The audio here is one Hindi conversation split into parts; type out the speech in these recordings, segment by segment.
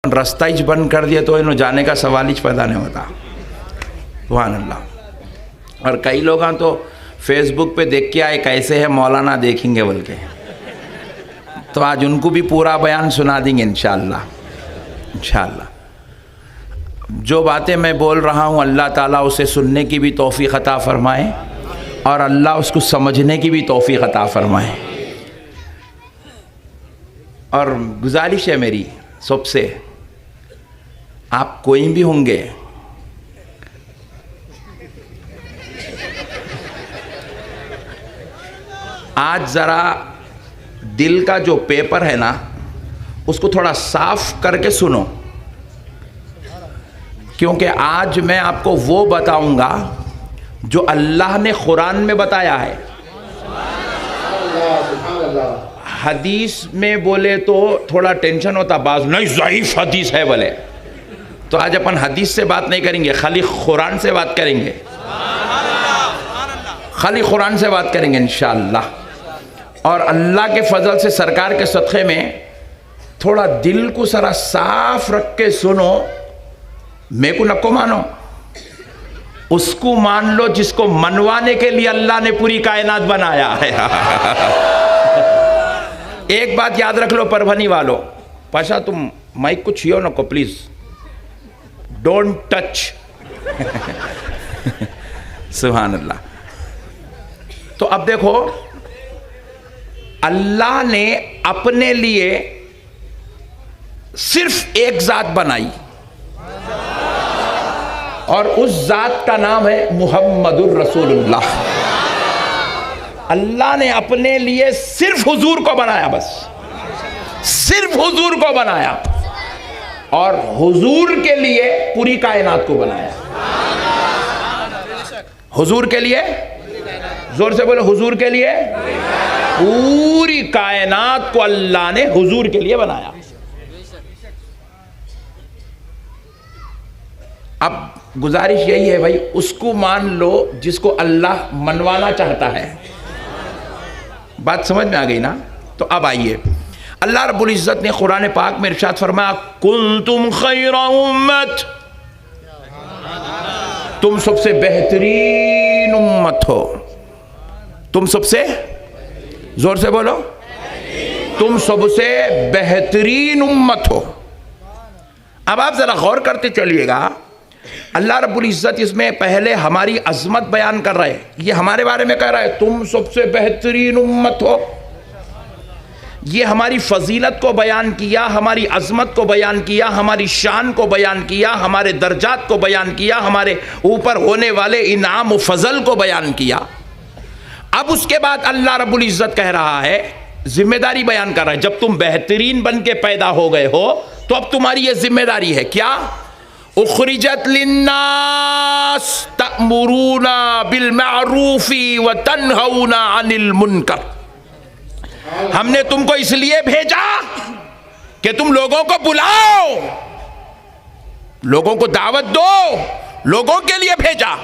रास्ता ही बंद कर दिया तो इन्हों जाने का सवाल ही पैदा नहीं होता। सुभान अल्लाह। और कई लोग तो फेसबुक पे देख के आए कैसे है मौलाना, देखेंगे बोल के, तो आज उनको भी पूरा बयान सुना देंगे इंशाअल्लाह। इंशाअल्लाह जो बातें मैं बोल रहा हूँ अल्लाह ताला उसे सुनने की भी तौफीक अता फरमाए और अल्लाह उसको समझने की भी तौफीक अता फरमाए। और गुजारिश है मेरी सबसे, आप कोई भी होंगे, आज ज़रा दिल का जो पेपर है ना उसको थोड़ा साफ करके सुनो, क्योंकि आज मैं आपको वो बताऊंगा जो अल्लाह ने कुरान में बताया है। हदीस में बोले तो थोड़ा टेंशन होता, बाज नहीं ज़ईफ़ हदीस है बोले, तो आज अपन हदीस से बात नहीं करेंगे, खाली कुरान से बात करेंगे, खाली कुरान से बात करेंगे इंशाअल्लाह। और अल्लाह के फजल से सरकार के सदक़े में थोड़ा दिल को सारा साफ रख के सुनो। मैं को नको मानो, उसको मान लो जिसको मनवाने के लिए अल्लाह ने पूरी कायनात बनाया है। एक बात याद रख लो परभनी वालों, पाशा तुम माइक को छुओ नको प्लीज, डोंट टच। सुभान अल्लाह। तो अब देखो, अल्लाह ने अपने लिए सिर्फ एक जात बनाई और उस जात का नाम है मुहम्मदुर रसूलुल्लाह। अल्लाह ने अपने लिए सिर्फ हुजूर को बनाया, बस सिर्फ हुजूर को बनाया और हुजूर के लिए पूरी कायनात को बनाया। हुजूर के लिए, जोर से बोलो, हुजूर के लिए पूरी कायनात को अल्लाह ने हुजूर के लिए बनाया। अब गुजारिश यही है भाई, उसको मान लो जिसको अल्लाह मनवाना चाहता है। बात समझ में आ गई ना? तो अब आइए, अल्लाह रब्बुल इज्जत ने कुरान पाक में इरशाद फरमाया, कुंतुम खैरा उम्मत, तुम सबसे बेहतरीन उम्मत हो। तुम सबसे, जोर से बोलो, तुम सबसे बेहतरीन उम्मत हो। अब आप जरा गौर करते चलिएगा, अल्लाह रब्बुल इज्जत इसमें पहले हमारी अजमत बयान कर रहे हैं, ये हमारे बारे में कह रहा है तुम सबसे बेहतरीन उम्मत हो। ये हमारी फजीलत को बयान किया, हमारी अजमत को बयान किया, हमारी शान को बयान किया, हमारे दर्जात को बयान किया, हमारे ऊपर होने वाले इनाम व फजल को बयान किया। अब उसके बाद अल्लाह रब्बुल इज्जत कह रहा है, जिम्मेदारी बयान कर रहा है, जब तुम बेहतरीन बन के पैदा हो गए हो तो अब तुम्हारी ये जिम्मेदारी है, क्या? उखरिजत लिन्नास तअमुरूना बिल मारूफी व तन्हौना अनिल मुनकर। हमने तुमको इसलिए भेजा कि तुम लोगों को बुलाओ, लोगों को दावत दो, लोगों के लिए भेजा।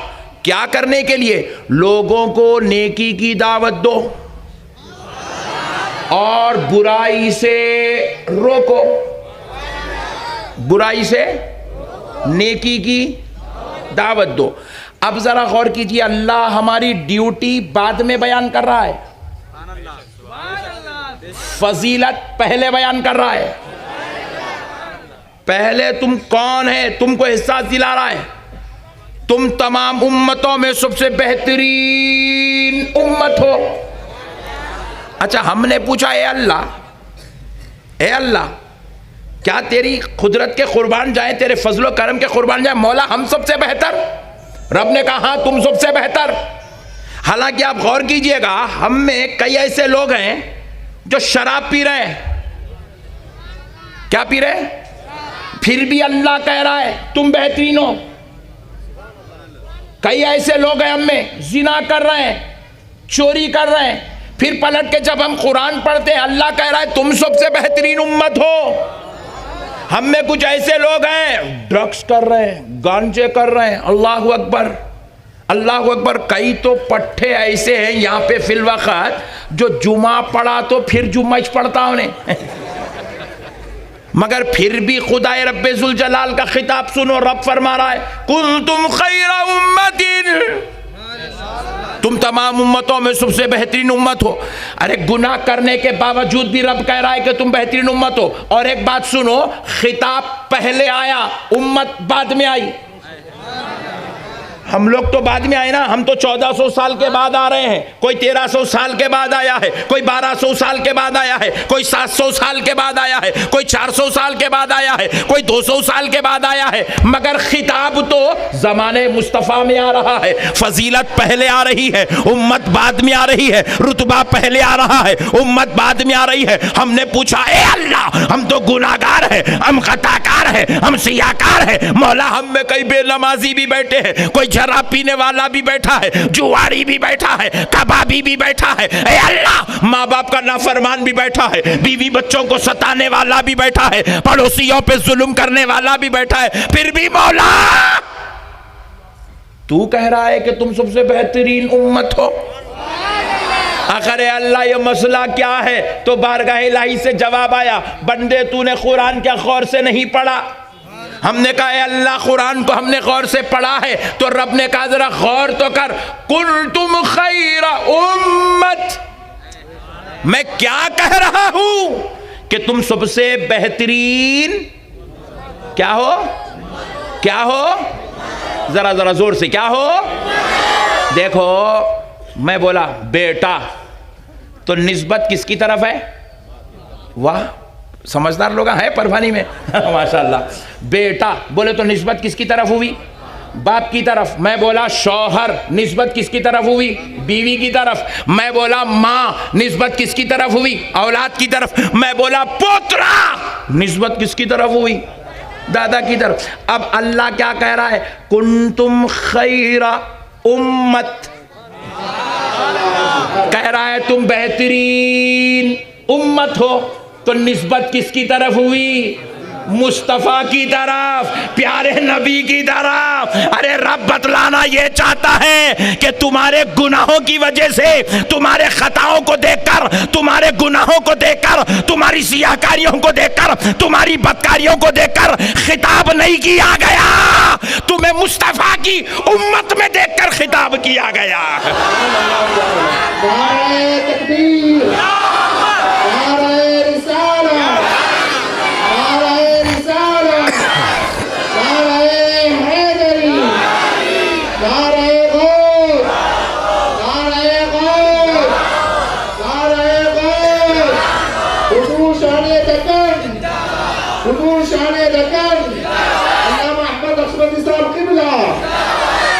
क्या करने के लिए? लोगों को नेकी की दावत दो और बुराई से रोको, बुराई से नेकी की दावत दो। अब जरा गौर कीजिए, अल्लाह हमारी ड्यूटी बाद में बयान कर रहा है, फजीलत पहले बयान कर रहा है। पहले तुम कौन है, तुमको एहसास दिला रहा है, तुम तमाम उम्मतों में सबसे बेहतरीन उम्मत हो। अच्छा, हमने पूछा, ए अल्लाह, क्या तेरी कुदरत के कुर्बान जाए, तेरे फजलो करम के कुर्बान जाए, मौला हम सबसे बेहतर? रब ने कहा हाँ तुम सबसे बेहतर। हालांकि आप गौर कीजिएगा, हम में कई ऐसे लोग हैं जो शराब पी रहे हैं। क्या पी रहे हैं? फिर भी अल्लाह कह रहा है तुम बेहतरीन हो। कई ऐसे लोग हैं हम में, जिना कर रहे हैं, चोरी कर रहे हैं, फिर पलट के जब हम कुरान पढ़ते हैं अल्लाह कह रहा है तुम सबसे बेहतरीन उम्मत हो। हम में कुछ ऐसे लोग हैं ड्रग्स कर रहे हैं, गांजे कर रहे हैं, अल्लाह अकबर, अल्लाह अकबर। कई तो पट्टे ऐसे हैं यहाँ पे फिल वक़्त जो जुमा पढ़ा तो फिर जुम्मा पढ़ता उन्हें। मगर फिर भी खुदाए रब्बे जुल जलाल का खिताब सुनो, रब फरमा रहा है कुंतुम खैरा उम्मतिन, तुम तमाम उम्मतों में सबसे बेहतरीन उम्मत हो। अरे गुनाह करने के बावजूद भी रब कह रहा है कि तुम बेहतरीन उम्मत हो। और एक बात सुनो, खिताब पहले आया, उम्मत बाद में आई। हम लोग तो बाद में आए ना, हम तो 1400 साल के बाद आ रहे हैं, कोई 1300 साल के बाद आया है, कोई 1200 साल के बाद आया है, कोई 700 साल के बाद आया है, कोई 400 साल के बाद आया है, कोई 200 साल के बाद आया है, मगर खिताब तो ज़माने मुस्तफ़ा में आ रहा है। फजीलत पहले आ रही है, उम्मत बाद में आ रही है, रुतबा पहले आ रहा है, उम्मत बाद में आ रही है। हमने पूछा, ए अल्लाह, हम तो गुनाहगार है, हम खताकार है, हम सियाकार है, मौला हम में कई बेनमाजी भी बैठे हैं, कोई शराब पीने वाला भी बैठा है, जुआरी भी बैठा है, कबाबी भी बैठा है, ऐ अल्लाह माँ बाप का नाफरमान भी बैठा है, बीवी बच्चों को सताने वाला भी बैठा है, पड़ोसियों पे जुल्म करने वाला भी बैठा है, फिर भी मौला तू कह रहा है कि तुम सबसे बेहतरीन उम्मत हो। आखिर अल्लाह ये मसला क्या है? तो बारगाह इलाही से जवाब आया, बंदे तूने कुरान क्या गौर से नहीं पढ़ा? हमने कहा अल्लाह कुरान को हमने गौर से पढ़ा है, तो रब ने कहा जरा गौर तो कर, कुंतुम खैरा उम्मत, मैं क्या कह रहा हूं कि तुम सबसे बेहतरीन क्या हो? क्या हो? जरा जरा जोर से, क्या हो? देखो मैं बोला बेटा, तो निस्बत किसकी तरफ है? वाह समझदार लोग हैं परवानी में माशाल्लाह। बेटा बोले तो निस्बत किसकी तरफ हुई? बाप की तरफ। मैं बोला शौहर, निस्बत किसकी तरफ हुई? बीवी की तरफ। मैं बोला माँ, निस्बत किसकी तरफ हुई? औलाद की तरफ। मैं बोला पोतरा, निस्बत किसकी तरफ हुई? दादा की तरफ। अब अल्लाह क्या कह रहा है? कुंतुम खैरा उम्मत, कह रहा है तुम बेहतरीन उम्मत हो, तो निस्बत किसकी तरफ हुई? मुस्तफ़ा की तरफ, प्यारे नबी की तरफ। अरे रब बतलाना ये चाहता है कि तुम्हारे गुनाहों की वजह से, तुम्हारे खताओं को देखकर, तुम्हारे गुनाहों को देखकर, तुम्हारी सियाकारियों को देखकर, तुम्हारी बदकारियों को देखकर खिताब नहीं किया गया, तुम्हें मुस्तफ़ा की उम्मत में देखकर खिताब किया गया।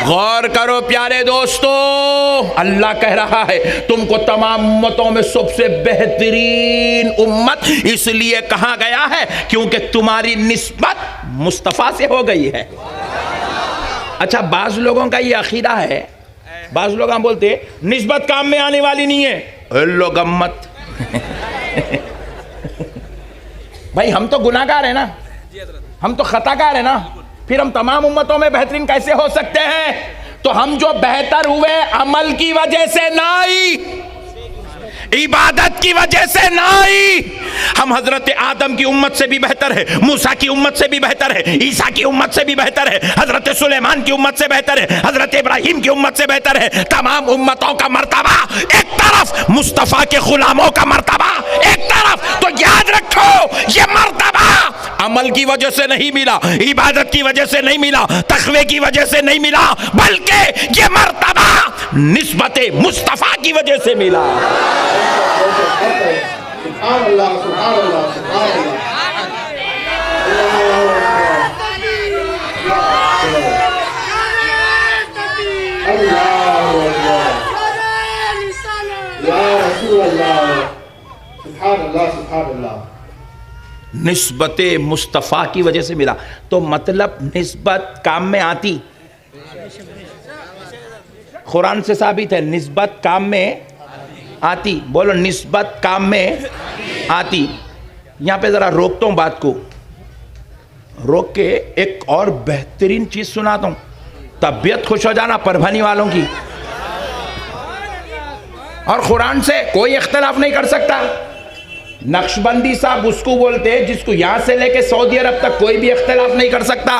गौर करो प्यारे दोस्तों, अल्लाह कह रहा है तुमको तमाम उम्मतों में सबसे बेहतरीन उम्मत इसलिए कहा गया है क्योंकि तुम्हारी निस्बत मुस्तफ़ा से हो गई है। अच्छा, बाज़ लोगों का ये अकीदा है, बाज़ लोग हम बोलते हैं निस्बत काम में आने वाली नहीं है। लो गम्मत भाई हम तो गुनाहगार है ना, हम तो खताकार है ना, फिर हम तमाम उम्मतों में बेहतरीन कैसे हो सकते हैं? तो हम जो बेहतर हुए अमल की वजह से नहीं, इबादत की वजह से नहीं। हम हजरत आदम की उम्मत से भी बेहतर है, मूसा की उम्मत से भी बेहतर है, ईसा की उम्मत से भी बेहतर है, हजरत सुलेमान की उम्मत से बेहतर है, हजरत इब्राहिम की उम्मत से बेहतर है। तमाम उम्मतों का मर्तबा एक तरफ, मुस्तफ़ा के गुलामों का मर्तबा एक तरफ। तो याद रखो ये मर्तबा अमल की वजह से नहीं मिला, इबादत की वजह से नहीं मिला, तक़वे की वजह से नहीं मिला, बल्कि ये मर्तबा निस्बत मुस्तफ़ा की वजह से मिला। निस्बत मुस्तफ़ा की वजह से मिला। तो मतलब निस्बत काम में आती, कुरान से साबित है निस्बत काम में आती। बोलो निस्बत काम में आती। यहाँ पे ज़रा रोकता हूँ बात को, रोक के एक और बेहतरीन चीज़ सुनाता हूँ, तबीयत खुश हो जाना परभनी वालों की। और कुरान से कोई इख्तलाफ नहीं कर सकता, नक्शबंदी साहब उसको बोलते हैं जिसको यहां से लेके सऊदी अरब तक कोई भी इख्तिलाफ नहीं कर सकता।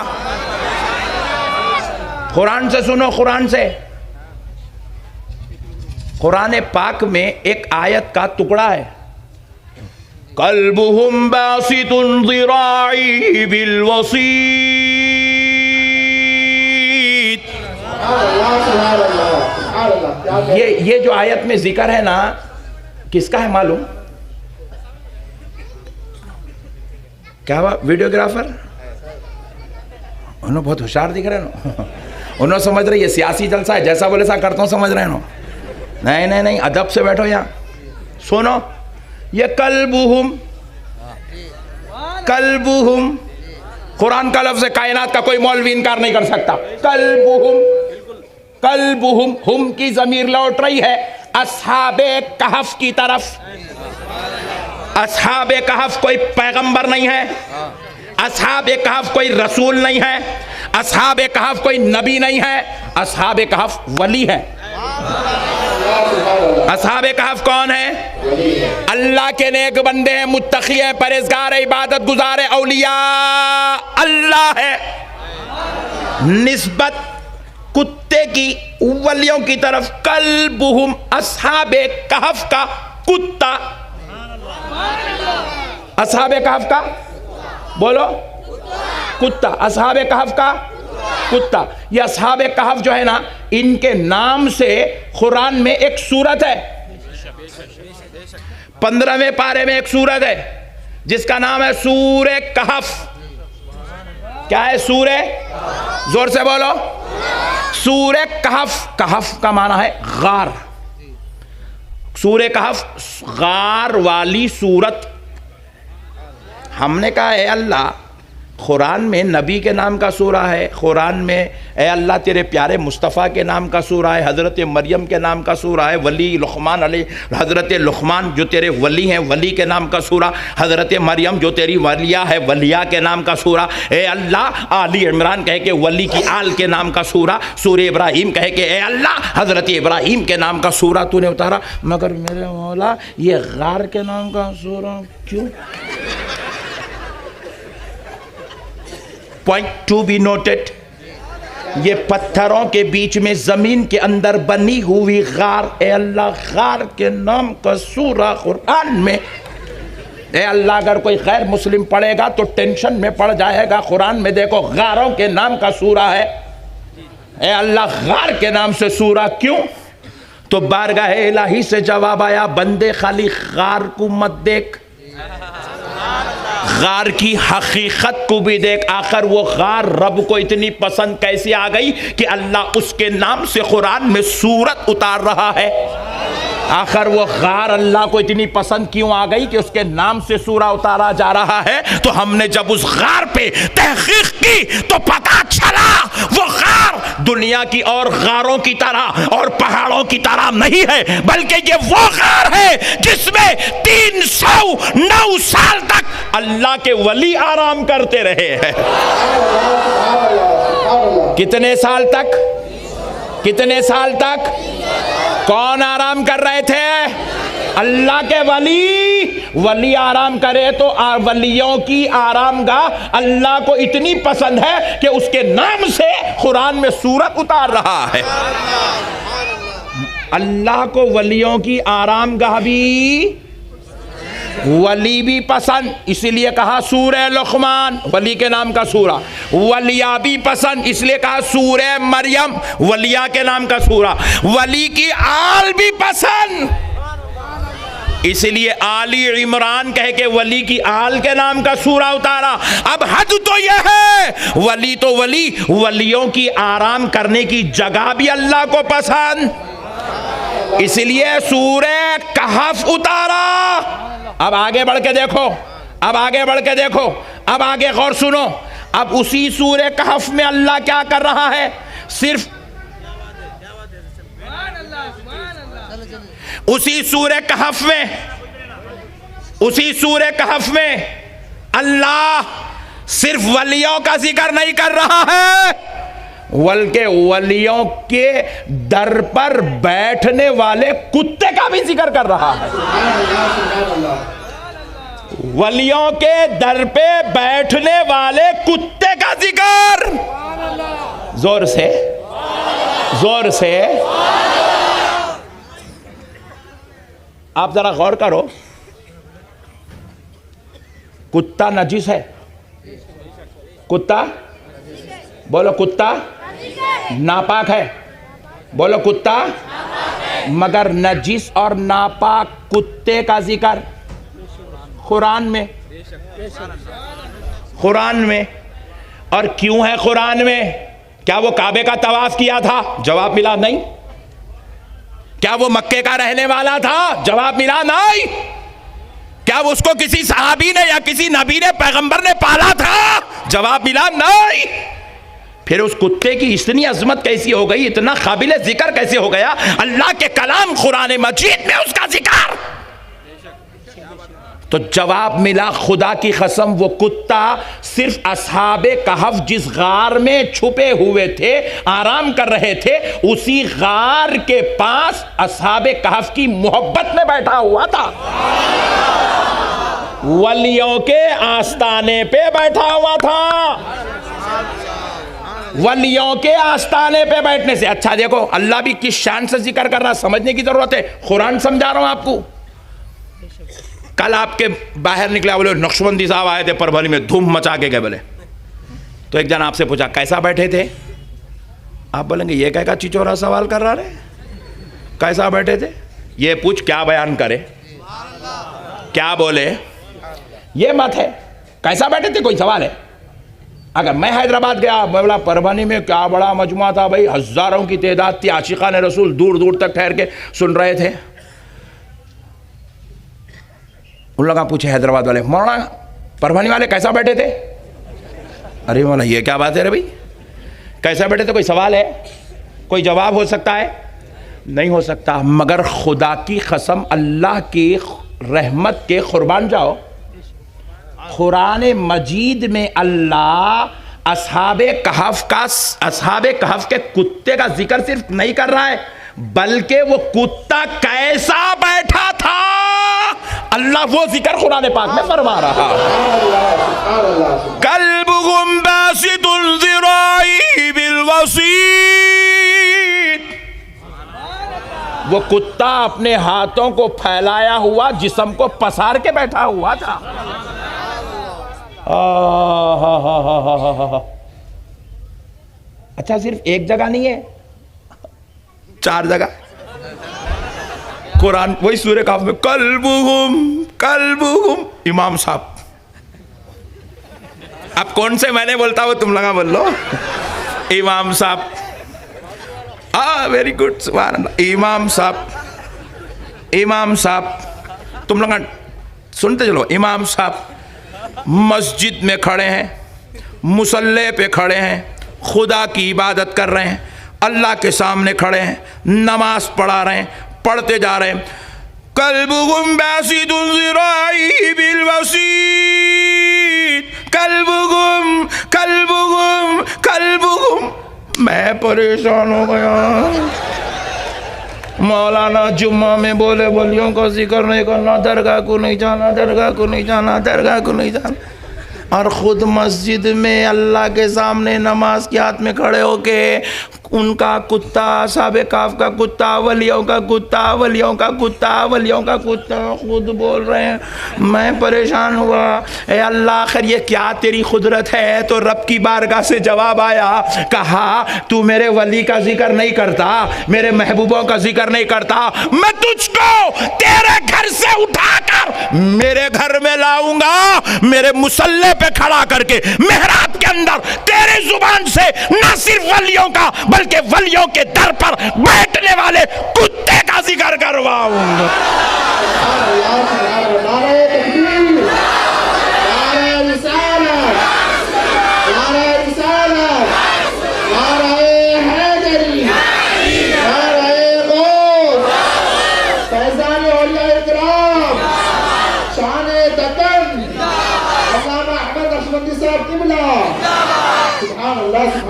कुरान से सुनो, कुरान से। कुरान पाक में एक आयत का टुकड़ा है, कल्बुहुम बासितुन ज़िराई बिल वसीत। ये जो आयत में जिक्र है ना, किसका है मालूम? क्या हुआ? वीडियोग्राफर उन्होंने बहुत होशियार दिख रहे हैं। उन्होंने समझ रहे ये सियासी जलसा है, जैसा बोले सा करता हूँ, समझ रहे हैं। नहीं नहीं नहीं, अदब से बैठो यहाँ, सुनो। ये कल्बुहुम, कल्बुहुम कुरान का लफ्ज़ है, कायनात का कोई मौलवी इनकार नहीं कर सकता। कल्बुहुम, कल्बुहुम, हुम की ज़मीर लौट रही है अस्हाबे कहफ की तरफ। अस्हाबे कहफ कोई पैगंबर नहीं है, अस्हाबे कहफ कोई रसूल नहीं है, अस्हाबे कहफ कोई नबी नहीं है, अस्हाबे कहफ वली है। अस्हाबे कहफ कौन है? अल्लाह के नेक बंदे हैं, मुत्तकी हैं, परहेजगार है, इबादत गुजार है, औलिया अल्लाह है। निस्बत कुत्ते की वलियों की तरफ। कल्बुहुम, अस्हाबे कहफ का कुत्ता। अस्हाबे कहफ का बोलो कुत्ता, अस्हाबे कहफ का कुत्ता। ये अस्हाबे कहफ जो है ना, इनके नाम से कुरान में एक सूरत है, 15वें पारे में एक सूरत है जिसका नाम है सूरे कहफ। क्या है? सूरे, जोर से बोलो, सूरे कहफ। कहफ का माना है गार। सूरे कहफ गार वाली सूरत। हमने कहा है अल्लाह, कुरान में नबी के नाम का सूरा है, कुरान में ए अल्लाह तेरे प्यारे मुस्तफ़ा के नाम का सूरा है, हज़रत मरियम के नाम का सूरा है, वली लुक़मान हज़रत लुक़मान जो तेरे वली हैं, वली के नाम का सूरा, हज़रत मरियम जो तेरी वलिया है, वलिया के नाम का सूरा। ए अल्लाह आली इमरान कह के वली की आल के नाम का सूरा, सूरे इब्राहीम कह के ए अल्लाह हज़रत इब्राहीम के नाम का सूरा तूने उतारा। मगर मेरे मौला ये गार के नाम का सूरा क्यों? पॉइंट टू बी नोटेड, ये पत्थरों के बीच में जमीन के अंदर बनी हुई गार, ए अल्लाह गार के नाम का सूरा कुरान में। ए अल्लाह अगर कोई गैर मुस्लिम पढ़ेगा तो टेंशन में पड़ जाएगा। कुरान में देखो गारों के नाम का सूरा है। ए अल्लाह गार के नाम से सूरा क्यों? तो बारगाह इलाही से जवाब आया, बंदे खाली गार को मत देख, गार की हकीकत को भी देख। आखिर वो गार रब को इतनी पसंद कैसे आ गई कि अल्लाह उसके नाम से कुरान में सूरत उतार रहा है। आखिर वो गार अल्लाह को इतनी पसंद क्यों आ गई कि उसके नाम से सूरा उतारा जा रहा है? तो हमने जब उस गार पे तहकीक की तो पता चला वो गार दुनिया की और गारों की तरह और पहाड़ों की तरह नहीं है, बल्कि ये वो गार है जिसमें 309 साल तक अल्लाह के वली आराम करते रहे हैं। कितने साल तक? कितने साल तक? कौन आराम कर रहे थे? अल्लाह के वली। वली आराम करे तो वलियों की आरामगाह अल्लाह को इतनी पसंद है कि उसके नाम से कुरान में सूरत उतार रहा है। अल्लाह को वलियों की आरामगाह भी, वली भी पसंद, इसीलिए कहा सूरे लुक़मान, वली के नाम का सूरा। वलिया भी पसंद, इसलिए कहा सूरे मरियम, वलिया के नाम का सूरा। वली की आल भी पसंद, इसलिए आली इमरान कह के वली की आल के नाम का सूरा उतारा। अब हद तो यह है, वली तो वली, वलियों की आराम करने की जगह भी अल्लाह को पसंद, इसलिए सूरे कहफ उतारा। अब आगे बढ़ के देखो, अब आगे बढ़ के देखो, अब आगे गौर सुनो। अब उसी सूरे कहफ में अल्लाह क्या कर रहा है? सिर्फ उसी सूरे कहफ में, उसी सूरे कहफ में अल्लाह सिर्फ वलियों का जिक्र नहीं कर रहा है, बल्कि वलियों के दर पर बैठने वाले कुत्ते का भी जिक्र कर रहा है। वलियों के दर पे बैठने वाले कुत्ते का जिक्र। जोर से, जोर से। आप जरा गौर करो, कुत्ता नजीस है? कुत्ता बोलो, कुत्ता नापाक है? बोलो, कुत्ता। मगर नजीस और नापाक कुत्ते का जिक्र कुरान में, कुरान में। और क्यों है कुरान में? क्या वो काबे का तवाफ किया था? जवाब मिला नहीं। क्या वो मक्के का रहने वाला था? जवाब मिला नहीं। क्या वो उसको किसी सहाबी ने या किसी नबी ने, पैगंबर ने पाला था? जवाब मिला नहीं। फिर उस कुत्ते की इतनी अजमत कैसी हो गई, इतना काबिल जिक्र कैसे हो गया? अल्लाह के कलाम कुरान मजीद में उसका जिक्र। तो जवाब मिला, खुदा की कसम वो कुत्ता सिर्फ असहाबे कहफ जिस गार में छुपे हुए थे, आराम कर रहे थे, उसी गार के पास असहाबे कहफ की मोहब्बत में बैठा हुआ था। वलियों के आस्ताने पे बैठा हुआ था। वलियों के आस्ताने पे बैठने से अच्छा, देखो अल्लाह भी किस शान से जिक्र कर रहा, समझने की जरूरत है। कुरान समझा रहा हूं आपको। कल आपके बाहर निकला, बोले नक्शबंदी साहब आए थे परभनी में, धूम मचा के गए। बोले तो एक जन आपसे पूछा कैसा बैठे थे? आप बोलेंगे ये क्या चिचोरा सवाल कर रहा है, कैसा बैठे थे? ये पूछ क्या बयान करे, क्या बोले, ये मत है। कैसा बैठे थे कोई सवाल है? अगर मैं हैदराबाद गया, बोला परभनी में क्या बड़ा मजमा था भाई, हजारों की तादाद थी, आशिकान रसूल दूर दूर तक ठहर के सुन रहे थे। उन लोगों पूछे हैदराबाद वाले, मौलाना परभनी वाले कैसा बैठे थे? अरे मौलाना ये क्या बात है रे भाई, कैसा बैठे थे? कोई सवाल है? कोई जवाब हो सकता है? नहीं हो सकता। मगर खुदा की कसम, अल्लाह की रहमत के कुर्बान जाओ, कुरान मजीद में अल्लाह असहाबे कहफ के कुत्ते का जिक्र सिर्फ नहीं कर रहा है, बल्कि वो कुत्ता कैसा बैठा था अल्लाह वो जिक्र कुरान पाक में फरमा रहा। कल्बुहुम बासितुन ज़िराई बिल वसीत, वो कुत्ता अपने हाथों को फैलाया हुआ, जिस्म को पसार के बैठा हुआ था। अच्छा, सिर्फ एक जगह नहीं है, 4 जगह कुरान, वही सूरह काफ में कल्बुहुम इमाम साहब। अब कौन से मैंने बोलता वो तुम लगा बोल लो। इमाम साहब, वेरी गुड, सुभान अल्लाह। इमाम साहब तुम लोग सुनते चलो। इमाम साहब मस्जिद में खड़े हैं, मुसल्ले पे खड़े हैं, खुदा की इबादत कर रहे हैं, अल्लाह के सामने खड़े हैं, नमाज पढ़ा रहे हैं, पढ़ते जा रहे हैं। कल्बुहुम बासितुन ज़िराई बिल वसीत, कल्बुहुम कल्बुहुम कल्बुहुम। मैं परेशान हो गया। मौलाना जुम्मा में बोले वलियों को जिक्र नहीं करना, दरगाह को नहीं जाना, दरगाह को नहीं जाना, दरगाह को नहीं जाना, और ख़ुद मस्जिद में अल्लाह के सामने नमाज के हाथ में खड़े होके उनका कुत्ता, साहबे काफ का कुत्ता, वलियों का कुत्ता, वलियों का कुत्ता, वलियों का कुत्ता खुद बोल रहे हैं। मैं परेशान हुआ, ए अल्लाह आखिर ये क्या तेरी कुदरत है? तो रब की बारगाह से जवाब आया, कहा तू मेरे वली का जिक्र नहीं करता, मेरे महबूबों का जिक्र नहीं करता, मैं तुझको तेरे घर से उठाकर मेरे घर में लाऊंगा, मेरे मुसल्ले पे खड़ा करके मेहराब के अंदर तेरी जुबान से न सिर्फ वलियों का बल्कि वलियों के दर पर बैठने वाले कुत्ते का जिक्र करवाऊंगा।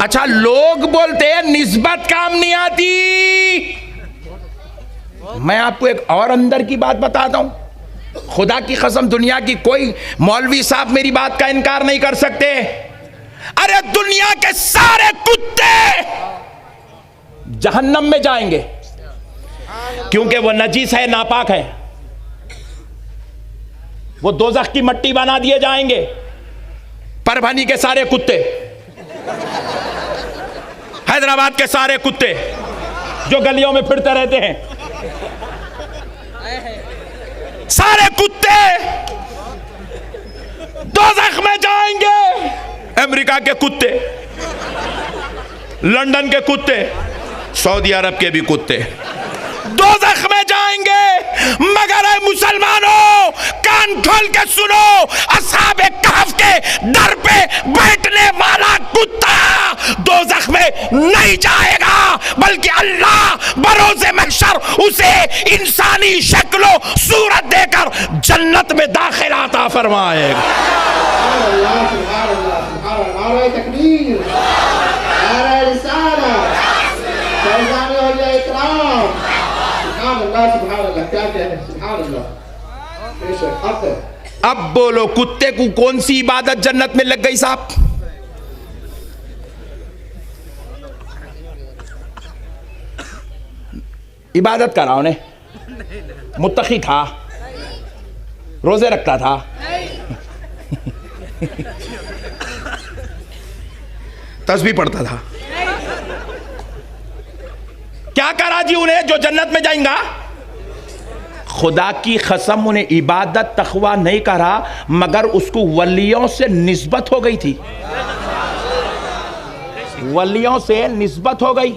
अच्छा, लोग बोलते हैं निस्बत काम नहीं आती। मैं आपको एक और अंदर की बात बताता हूं। खुदा की कसम दुनिया की कोई मौलवी साहब मेरी बात का इनकार नहीं कर सकते। अरे दुनिया के सारे कुत्ते जहन्नम में जाएंगे क्योंकि वो नजीस है, नापाक है। वो दोज़ख की मट्टी बना दिए जाएंगे। परभनी के सारे कुत्ते, हैदराबाद के सारे कुत्ते जो गलियों में फिरते रहते हैं, सारे कुत्ते दोज़ख में जाएंगे। अमेरिका के कुत्ते, लंदन के कुत्ते, सऊदी अरब के भी कुत्ते दोज़ख में जाएंगे। मगर ऐ मुसलमानों, कान खोल के सुनो, अस्हाबे कहफ के दर पे बैठने वाला कुत्ता दोज़ख में नहीं जाएगा, बल्कि अल्लाह बरोज़े महशर उसे इंसानी शक्लो सूरत देकर जन्नत में दाखिल आता फरमाएगा। अब बोलो कुत्ते को कौन सी इबादत जन्नत में लग गई साहब? इबादत करा उन्हें, मुत्तकी था, रोजे रखता था, तस्बीह पढ़ता था। क्या करा जी उन्हें जो जन्नत में जाएगा? खुदा की कसम उन्हें इबादत तकवा नहीं करा, मगर उसको वलियों से निस्बत हो गई थी। वलियों से निस्बत हो गई।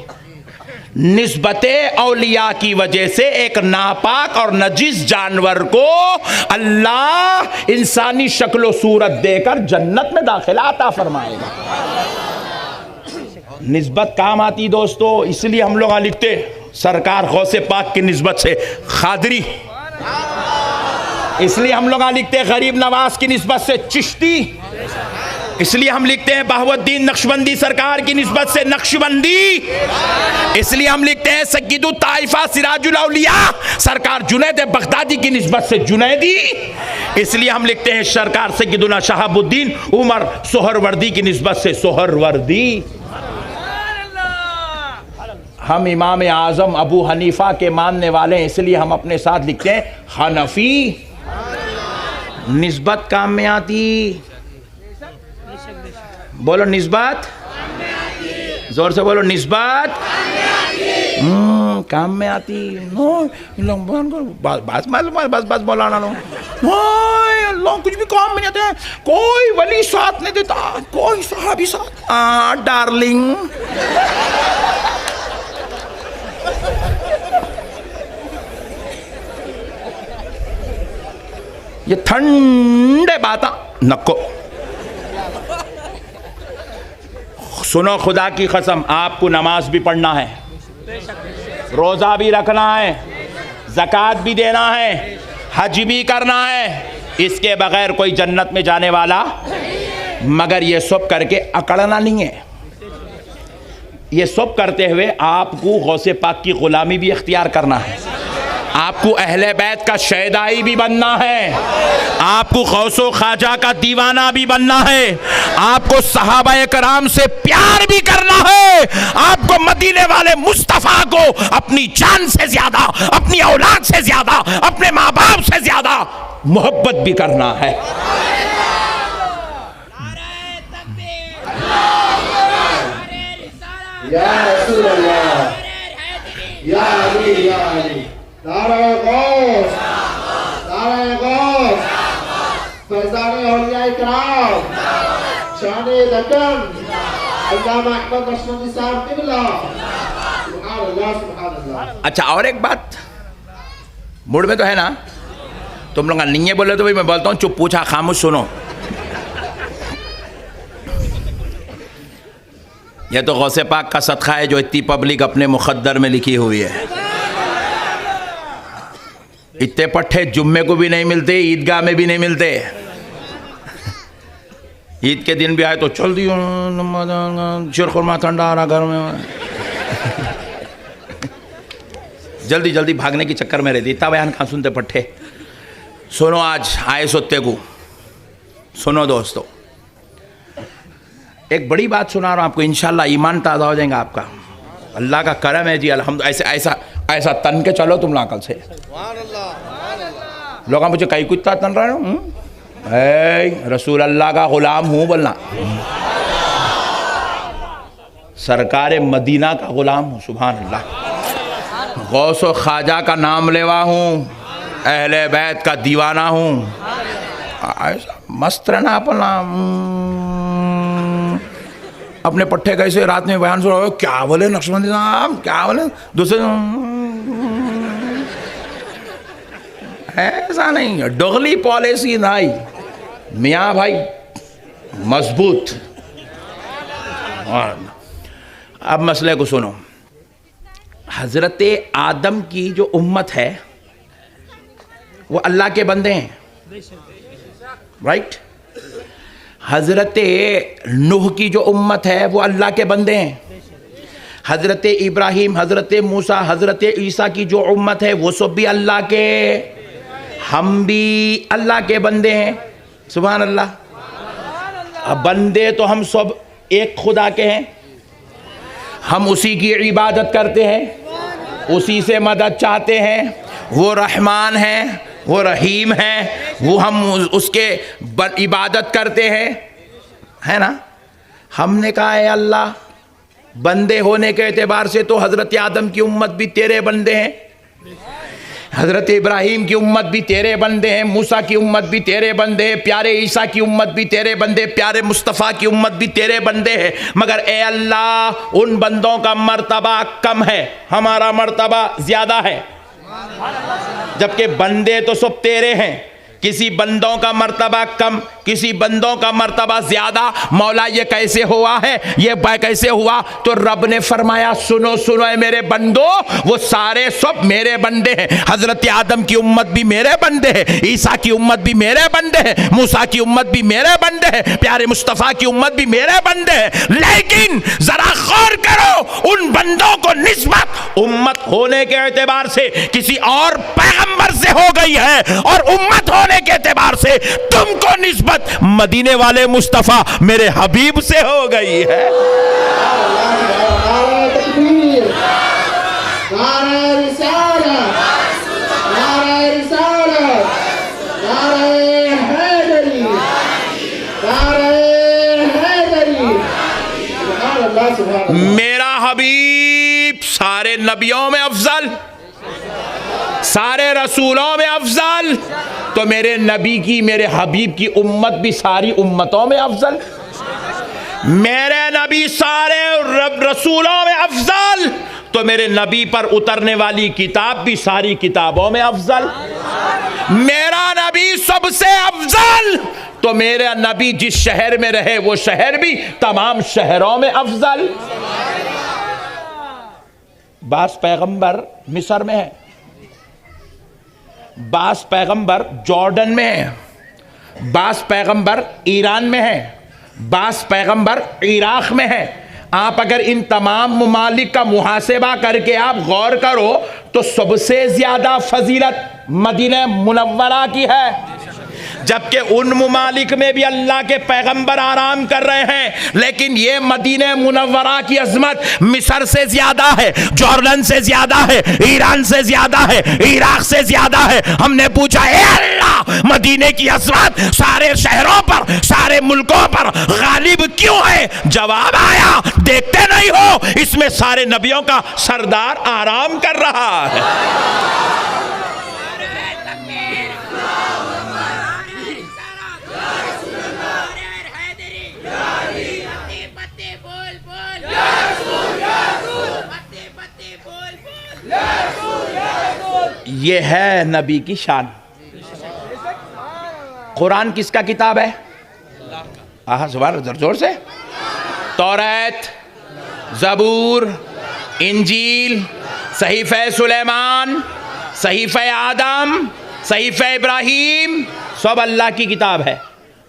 निस्बते औलिया की वजह से एक नापाक और नजीस जानवर को अल्लाह इंसानी शक्ल सूरत देकर जन्नत में दाखिला अता फरमाएगा। निस्बत काम आती दोस्तों, इसलिए हम लोग लिखते सरकार गौसे पाक की निस्बत से खादरी, इसलिए हम लोग लिखते गरीब नवाज की निस्बत से चिश्ती, इसलिए हम लिखते हैं बहाउद्दीन नक्शबंदी सरकार की निस्बत से नक्शबंदी, इसलिए हम लिखते हैं सय्यदुत ताइफा सिराजुल औलिया सरकार जुनैद बगदादी की निस्बत से जुनैदी, इसलिए हम लिखते हैं सरकार सय्यदुना शहाबुद्दीन उमर सोहरवर्दी की निस्बत से सोहरवर्दी। हम इमाम आज़म अबू हनीफा के मानने वाले हैं, इसलिए हम अपने साथ लिखते हैं हनफी। निस्बत काम में आती, बोलो निस्बत, जोर से बोलो निस्बत काम में आती। बस बस बस बोलाना लो, अल्लाह कुछ भी काम में नहीं आते। कोई वली साथ नहीं देता, कोई सहाबी साथ। डार्लिंग ये ठंडे बात नको सुनो। खुदा की कसम आपको नमाज भी पढ़ना है, रोज़ा भी रखना है, ज़कात भी देना है, हज भी करना है, इसके बगैर कोई जन्नत में जाने वाला। मगर ये सब करके अकड़ना नहीं है। ये सब करते हुए आपको गौसे पाक की गुलामी भी इख्तियार करना है, आपको अहले बैत का शैदाई भी बनना है, आपको गौसो ख्वाजा का दीवाना भी बनना है, आपको सहाबाए कराम से प्यार भी करना है, आपको मदीने वाले मुस्तफ़ा को अपनी जान से ज्यादा, अपनी औलाद से ज्यादा, अपने माँ बाप से ज्यादा मोहब्बत भी करना है। या रसूल अल्लाह, या अली, या अली। नारे गौस, नारे गौस, फैज़ाने औलिया इकराम, शाने दकन, अल्लामा अहमद नक्शबंदी साहब क़िबला। सुभान अल्लाह, सुभान अल्लाह। अच्छा और एक बात, मूड में तो है ना? तुम लोग नहीं है बोले तो भाई मैं बोलता हूँ, चुप पूछा खामोश सुनो। यह तो गौसे पाक का सदका है जो इतनी पब्लिक अपने मुक़द्दर में लिखी हुई है। इतने पट्टे जुम्मे को भी नहीं मिलते, ईदगाह में भी नहीं मिलते। ईद के दिन भी आए तो चल दियो शिरखुरमा ठंडा आ रहा घर में। जल्दी जल्दी भागने के चक्कर में रहती, इतना बयान कहाँ सुनते पट्टे। सुनो, आज आए सोते को सुनो दोस्तों, एक बड़ी बात सुना रहा हूँ आपको, इंशाल्लाह ईमान ताज़ा हो जाएगा आपका। अल्लाह का करम है जी, अल्हम्दुलिल्लाह। ऐसा ऐसा तन के चलो तुम लाकल से। लोग मुझे कई कुछ तन रहे हो, रसूल अल्लाह का गुलाम हूँ बोलना, सरकार मदीना का गुलाम हूँ, सुभान अल्लाह। गौस व ख्वाजा का नाम लेवा हूँ, अहले बैत का दीवाना हूँ। ऐसा मस्त रहना अपना, अपने पट्टे कैसे रात में बयान सुना, क्या बोले नक्शबंदी साहब, क्या बोले दूसरे, ऐसा नहीं है। डोगली पॉलिसी नहीं मियाँ भाई, मजबूत। अब मसले को सुनो। हजरत आदम की जो उम्मत है वो अल्लाह के बंदे हैं, राइट। हजरत नूह की जो उम्मत है वो अल्लाह के बंदे हैं। हजरत इब्राहिम, हजरत मूसा, हजरत ईसा की जो उम्मत है वो सब भी अल्लाह के, हम भी अल्लाह के बंदे हैं, सुभान अल्लाह। अब बंदे तो हम सब एक खुदा के हैं, हम उसी की इबादत करते हैं, उसी से मदद चाहते हैं। वो रहमान है, वो रहीम है, वो हम उसके इबादत करते हैं, है ना। हमने कहा है अल्लाह, बंदे होने के एतबार से तो हज़रत आदम की उम्मत भी तेरे बंदे हैं, हज़रत इब्राहिम की उम्मत भी तेरे बंदे हैं, मूसा की उम्मत भी तेरे बंदे हैं, प्यारे ईसा की उम्मत भी तेरे बंदे, प्यारे मुस्तफ़ा की उम्मत भी तेरे बंदे हैं। मगर ए अल्लाह, उन बंदों का मर्तबा कम है, हमारा मर्तबा ज़्यादा है, जबकि बंदे तो सब तेरे हैं। किसी बंदों का मर्तबा कम, किसी बंदों का मर्तबा ज्यादा। मौला ये कैसे हुआ है, ये कैसे हुआ? तो रब ने फरमाया, सुनो सुनो है मेरे बंदो, वो सारे सब मेरे बंदे हैं। हजरत आदम की उम्मत भी मेरे बंदे हैं, ईसा की उम्मत भी मेरे बंदे हैं, मूसा की उम्मत भी मेरे बंदे हैं, प्यारे मुस्तफ़ा की उम्मत भी मेरे बंदे हैं। लेकिन जरा गौर करो, उन बंदों को निस्बत उम्मत होने के एतबार से किसी और पैगंबर से हो गई है, और उम्मत होने के एतबार से तुमको निस्बत मदीने वाले मुस्तफा मेरे हबीब से हो गई है। मेरा हबीब सारे नबियों में अफजल, सारे रसूलों में अफजल, तो मेरे नबी की, मेरे हबीब की उम्मत भी सारी उम्मतों में अफजल। मेरे नबी सारे रसूलों में अफजल, तो मेरे नबी पर उतरने वाली किताब भी सारी किताबों में अफजल। मेरा नबी सबसे अफजल, तो मेरा नबी जिस शहर में रहे वो शहर भी तमाम शहरों में अफजल। बास पैगंबर मिस्र में है, बास पैगंबर जॉर्डन में है, बास पैगंबर ईरान में है, बास पैगंबर इराक में है। आप अगर इन तमाम मुमालिक का मुहासेबा करके आप गौर करो तो सबसे ज्यादा फजीलत मदीना मुनव्वरा की है, जबकि उन मुमालिक में भी अल्लाह के पैगंबर आराम कर रहे हैं, लेकिन ये मदीना मुनव्वरा की अजमत मिस्र से ज्यादा है, जॉर्डन से ज्यादा है, ईरान से ज्यादा है, इराक से ज्यादा है। हमने पूछा, ए अल्लाह, मदीने की अजमत सारे शहरों पर, सारे मुल्कों पर गालिब क्यों है? जवाब आया, देखते नहीं हो, इसमें सारे नबियों का सरदार आराम कर रहा है। ये है नबी की शान। कुरान किसका किताब है? आहा, जोर जोर से। तौरात, ज़बूर, इंजील, सहीफ़े सुलेमान, सहीफ़े आदम, सहीफ़े इब्राहीम, सब अल्लाह की किताब है,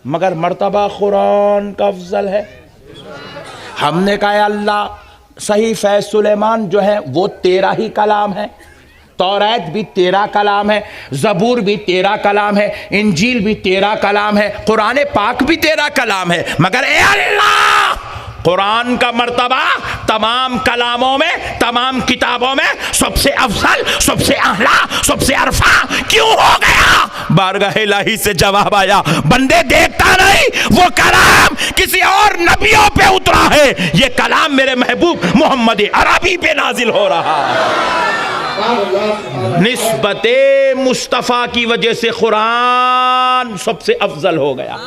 मगर मर्तबा कुरान का अफजल है। हमने कहा, अल्लाह, सहीफ़े सुलेमान जो है वो तेरा ही कलाम है, तौरात भी तेरा कलाम है, ज़बूर भी तेरा कलाम है, इंजील भी तेरा कलाम है, कुरान पाक भी तेरा कलाम है। मगर ए अल्लाह, कुरान का मर्तबा तमाम कलामों में, तमाम किताबों में सबसे अफजल, सबसे आला, सबसे अरफा क्यों हो गया? बारगाह इलाही से जवाब आया, बंदे देखता नहीं, वो कलाम किसी और नबियों पे उतरा है, ये कलाम मेरे महबूब मोहम्मद अरबी पे नाजिल हो रहा है। निस्बते मुस्तफ़ा की वजह से कुरान सबसे अफजल हो गया।